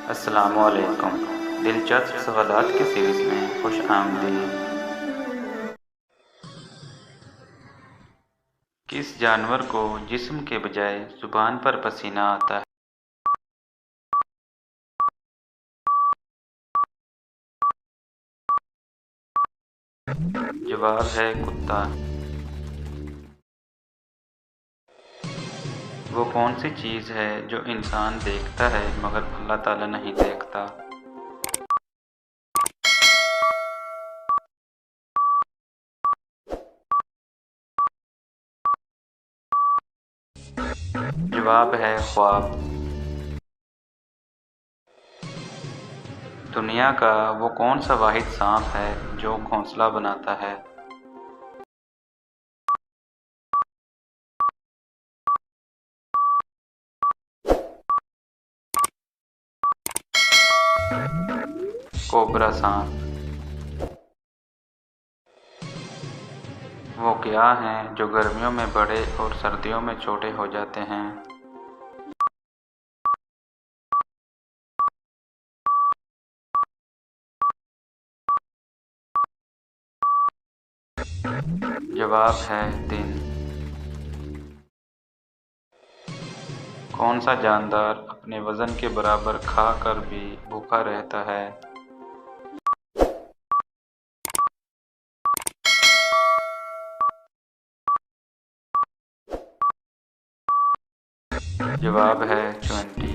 अस्सलामुअलैकुम। दिलचस्प सवालात की सीरीज़ में खुश आमदीद। किस जानवर को जिस्म के बजाय ज़ुबान पर पसीना आता है? जवाब है कुत्ता। वो कौन सी चीज़ है जो इंसान देखता है मगर अल्लाह ताला नहीं देखता? जवाब है ख्वाब। दुनिया का वो कौन सा वाहिद सांप है जो घोंसला बनाता है? कोबरा सांप। वो क्या हैं जो गर्मियों में बड़े और सर्दियों में छोटे हो जाते हैं? जवाब है दिन। कौन सा जानदार अपने वज़न के बराबर खा कर भी भूखा रहता है? जवाब है 20।